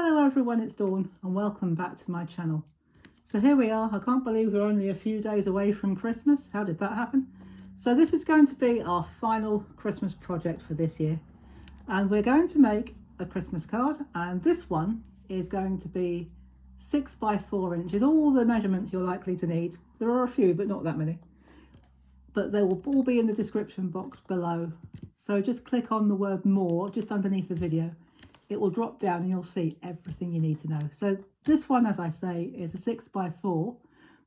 Hello everyone, it's Dawn and welcome back to my channel. So here we are. I can't believe we're only a few days away from Christmas. How did that happen? So this is going to be our final Christmas project for this year, and we're going to make a Christmas card, and this one is going to be 6 by 4 inches, all the measurements you're likely to need. There are a few but not that many, but they will all be in the description box below. So just click on the word more just underneath the video. It will drop down and you'll see everything you need to know. So this one, as I say, is a 6 by 4,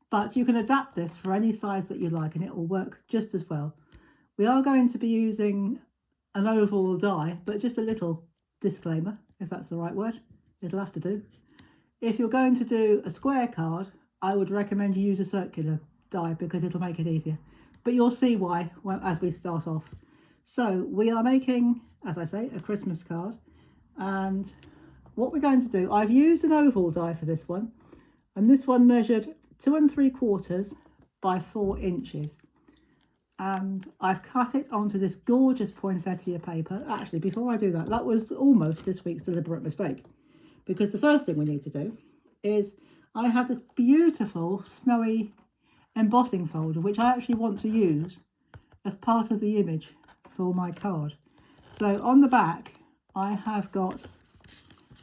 but you can adapt this for any size that you like and it will work just as well. We are going to be using an oval die, but just a little disclaimer, if that's the right word, it'll have to do. If you're going to do a square card, I would recommend you use a circular die because it'll make it easier. But you'll see why as we start off. So we are making, as I say, a Christmas card. And what we're going to do, I've used an oval die for this one, and this one measured 2 3/4 by 4 inches, and I've cut it onto this gorgeous poinsettia paper. Actually, before I do that, that was almost this week's deliberate mistake, because the first thing we need to do is I have this beautiful snowy embossing folder which I actually want to use as part of the image for my card. So on the back I have got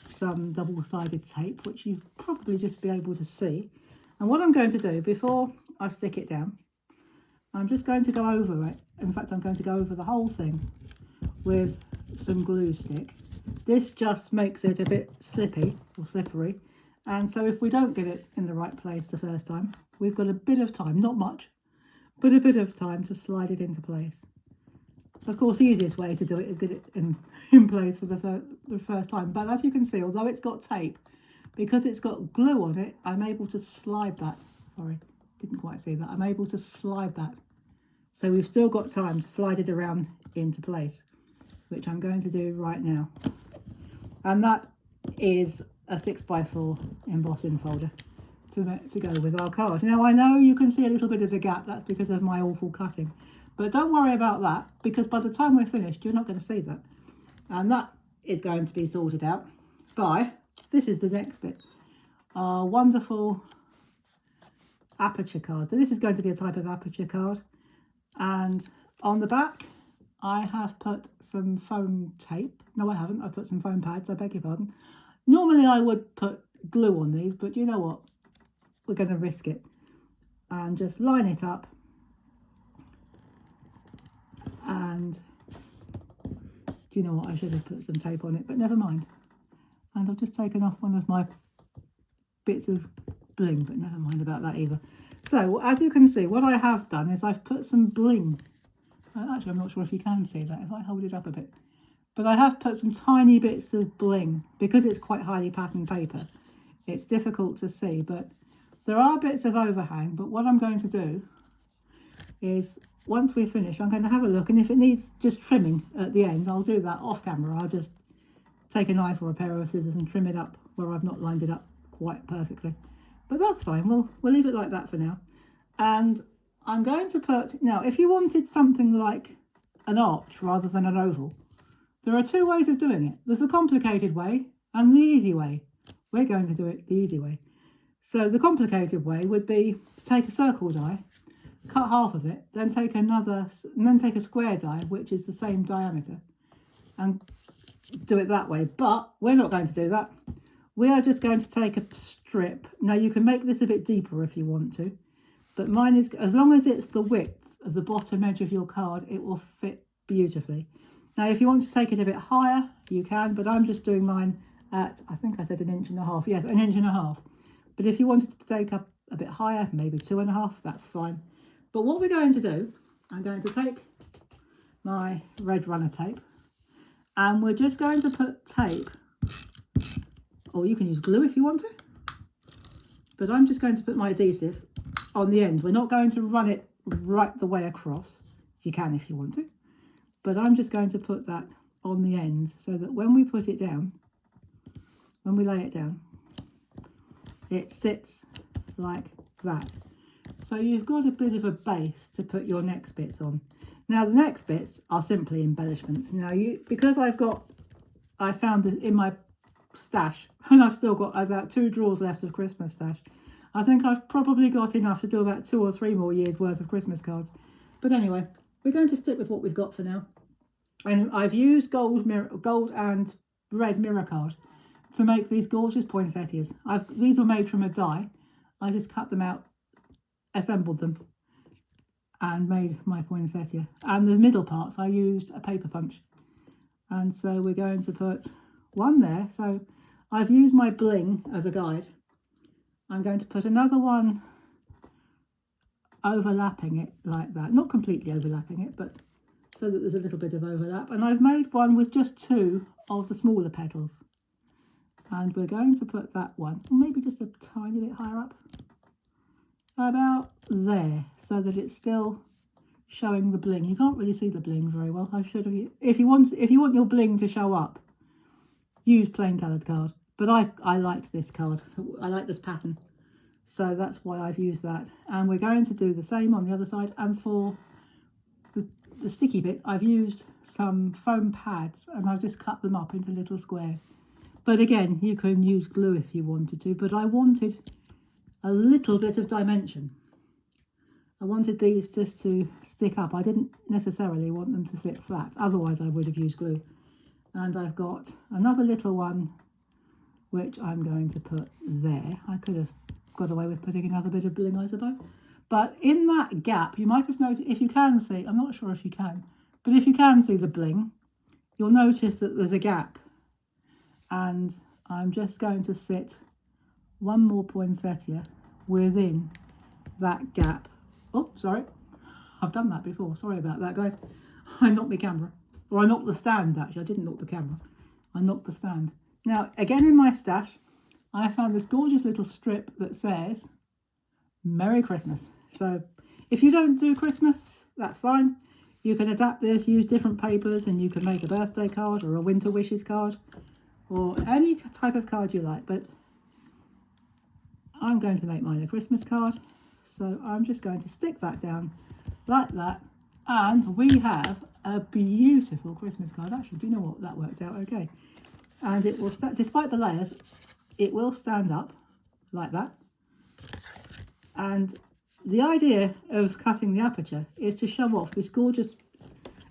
some double-sided tape, which you probably just be able to see. And what I'm going to do before I stick it down, I'm just going to go over it. In fact, I'm going to go over the whole thing with some glue stick. This just makes it a bit slippy or slippery. And so if we don't get it in the right place the first time, we've got a bit of time, not much, but a bit of time to slide it into place. Of course, the easiest way to do it is get it in place for the first time. But as you can see, although it's got tape, because it's got glue on it, I'm able to slide that. Sorry, didn't quite see that. I'm able to slide that. So we've still got time to slide it around into place, which I'm going to do right now. And that is a 6 by 4 embossing folder to go with our card. Now, I know you can see a little bit of the gap. That's because of my awful cutting. But don't worry about that, because by the time we're finished, you're not going to see that. And that is going to be sorted out by, this is the next bit, our wonderful aperture card. So this is going to be a type of aperture card. And on the back, I have put some foam tape. No, I haven't. I've put some foam pads, I beg your pardon. Normally I would put glue on these, but you know what? We're going to risk it. And just line it up. And do you know what, I should have put some tape on it, but never mind. And I've just taken off one of my bits of bling, but never mind about that either. So as you can see, what I have done is I've put some bling. Actually, I'm not sure if you can see that if I hold it up a bit, but I have put some tiny bits of bling because it's quite highly patterned paper. It's difficult to see, but there are bits of overhang. But what I'm going to do is, once we finish, I'm going to have a look, and if it needs just trimming at the end, I'll do that off camera. I'll just take a knife or a pair of scissors and trim it up where I've not lined it up quite perfectly. But that's fine, we'll leave it like that for now. And I'm going to put, now if you wanted something like an arch rather than an oval, there are two ways of doing it. There's the complicated way and the easy way. We're going to do it the easy way. So the complicated way would be to take a circle die, cut half of it, then take a square die which is the same diameter, and do it that way. But we're not going to do that. We are just going to take a strip. Now you can make this a bit deeper if you want to, but mine is, as long as it's the width of the bottom edge of your card, it will fit beautifully. Now if you want to take it a bit higher, you can, but I'm just doing mine at, I think I said 1.5 inches. Yes, 1.5 inches. But if you wanted to take up a bit higher, maybe 2.5, that's fine. But what we're going to do, I'm going to take my red runner tape, and we're just going to put tape, or you can use glue if you want to, but I'm just going to put my adhesive on the end. We're not going to run it right the way across. You can if you want to, but I'm just going to put that on the ends so that when we put it down, when we lay it down, it sits like that. So you've got a bit of a base to put your next bits on. Now the next bits are simply embellishments. Now because I found that in my stash, and I've still got about 2 drawers left of Christmas stash. I think I've probably got enough to do about 2 or 3 more years worth of Christmas cards. But anyway, we're going to stick with what we've got for now. And I've used gold and red mirror card to make these gorgeous poinsettias. These were made from a die. I just cut them out, assembled them, and made my poinsettia. And the middle parts I used a paper punch. And so we're going to put one there. So I've used my bling as a guide. I'm going to put another one overlapping it like that. Not completely overlapping it, but so that there's a little bit of overlap. And I've made one with just 2 of the smaller petals. And we're going to put that one, maybe just a tiny bit higher up, about there, so that it's still showing the bling. You can't really see the bling very well. I should have. If you want your bling to show up, use plain coloured card. But I liked this card. I like this pattern, so that's why I've used that. And we're going to do the same on the other side. And for the sticky bit, I've used some foam pads, and I've just cut them up into little squares. But again, you can use glue if you wanted to. But I wanted a little bit of dimension. I wanted these just to stick up. I didn't necessarily want them to sit flat. Otherwise, I would have used glue. And I've got another little one, which I'm going to put there. I could have got away with putting another bit of bling, I suppose. But in that gap, you might have noticed, if you can see, I'm not sure if you can, but if you can see the bling, you'll notice that there's a gap. And I'm just going to sit one more poinsettia within that gap. Oh, sorry. I've done that before. Sorry about that, guys. I knocked my camera. Or I knocked the stand, actually. I didn't knock the camera. I knocked the stand. Now, again in my stash, I found this gorgeous little strip that says, Merry Christmas. So, if you don't do Christmas, that's fine. You can adapt this, use different papers, and you can make a birthday card or a winter wishes card, or any type of card you like. But I'm going to make mine a Christmas card. So I'm just going to stick that down like that. And we have a beautiful Christmas card. Actually, do you know what? That worked out okay. And it will, despite the layers, it will stand up like that. And the idea of cutting the aperture is to show off this gorgeous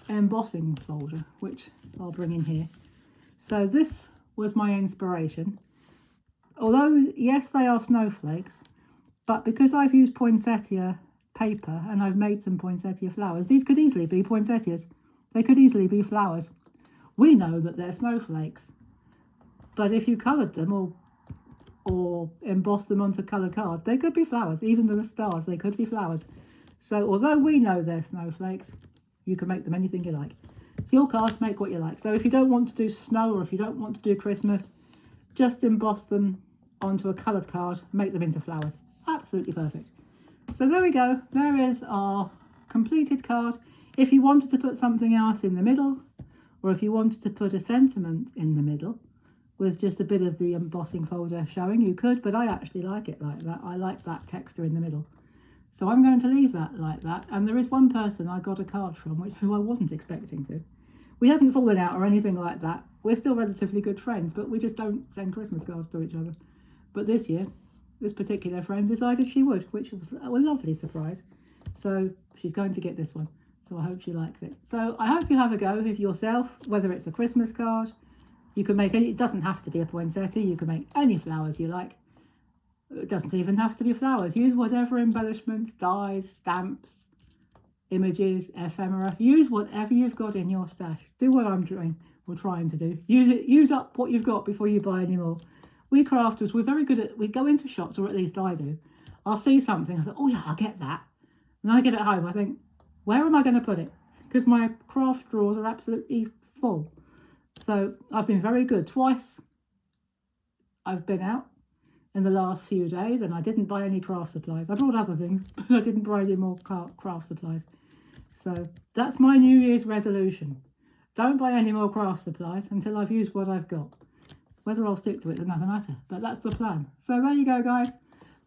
embossing folder, which I'll bring in here. So this was my inspiration. Although, yes, they are snowflakes, but because I've used poinsettia paper and I've made some poinsettia flowers, these could easily be poinsettias. They could easily be flowers. We know that they're snowflakes, but if you coloured them or embossed them onto coloured card, they could be flowers. Even the stars, they could be flowers. So although we know they're snowflakes, you can make them anything you like. It's your card, make what you like. So if you don't want to do snow or if you don't want to do Christmas, just emboss them onto a coloured card, make them into flowers. Absolutely perfect. So there we go. There is our completed card. If you wanted to put something else in the middle, or if you wanted to put a sentiment in the middle with just a bit of the embossing folder showing, you could, but I actually like it like that. I like that texture in the middle. So I'm going to leave that like that. And there is one person I got a card from who I wasn't expecting to. We haven't fallen out or anything like that. We're still relatively good friends, but we just don't send Christmas cards to each other. But this year, this particular friend decided she would, which was a lovely surprise. So she's going to get this one. So I hope she likes it. So I hope you have a go if yourself, whether it's a Christmas card, you can make any, it doesn't have to be a poinsettia, you can make any flowers you like. It doesn't even have to be flowers. Use whatever embellishments, dies, stamps, images, ephemera. Use whatever you've got in your stash. Do what I'm doing or trying to do. Use up what you've got before you buy any more. We crafters, we're very good at, we go into shops, or at least I do. I'll see something, I thought, oh yeah, I'll get that. And I get it home, I think, where am I going to put it? Because my craft drawers are absolutely full. So I've been very good. Twice I've been out in the last few days and I didn't buy any craft supplies. I brought other things, but I didn't buy any more craft supplies. So that's my New Year's resolution. Don't buy any more craft supplies until I've used what I've got. Whether I'll stick to it is another matter, but that's the plan. So there you go, guys.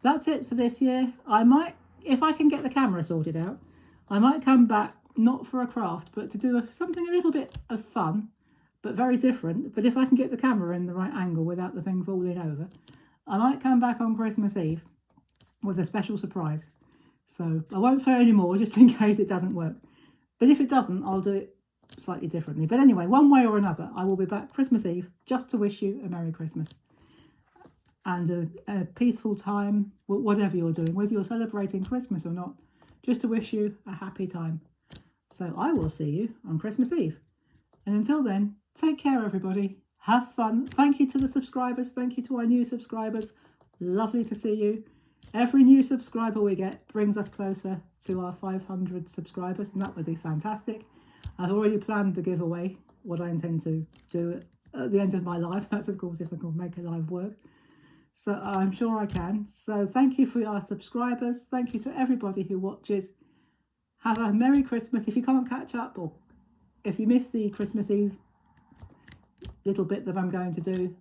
That's it for this year. I might, if I can get the camera sorted out, I might come back, not for a craft, but to do something a little bit of fun, but very different. But if I can get the camera in the right angle without the thing falling over, I might come back on Christmas Eve with a special surprise. So I won't say any more just in case it doesn't work. But if it doesn't, I'll do it slightly differently. But anyway, one way or another, I will be back Christmas Eve just to wish you a Merry Christmas and a peaceful time, whatever you're doing, whether you're celebrating Christmas or not, just to wish you a happy time. So I will see you on Christmas Eve. And until then, take care, everybody. Have fun. Thank you to the subscribers. Thank you to our new subscribers. Lovely to see you. Every new subscriber we get brings us closer to our 500 subscribers, and that would be fantastic. I've already planned the giveaway, what I intend to do at the end of my life. That's, of course, if I can make a live work. So I'm sure I can. So thank you for our subscribers. Thank you to everybody who watches. Have a Merry Christmas. If you can't catch up, or if you missed the Christmas Eve little bit that I'm going to do,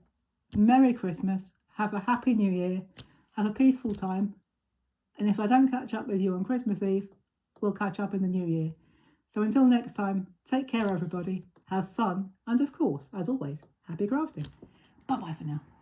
Merry Christmas. Have a Happy New Year. Have a peaceful time. And if I don't catch up with you on Christmas Eve, we'll catch up in the new year. So until next time, take care, everybody. Have fun. And of course, as always, happy crafting. Bye-bye for now.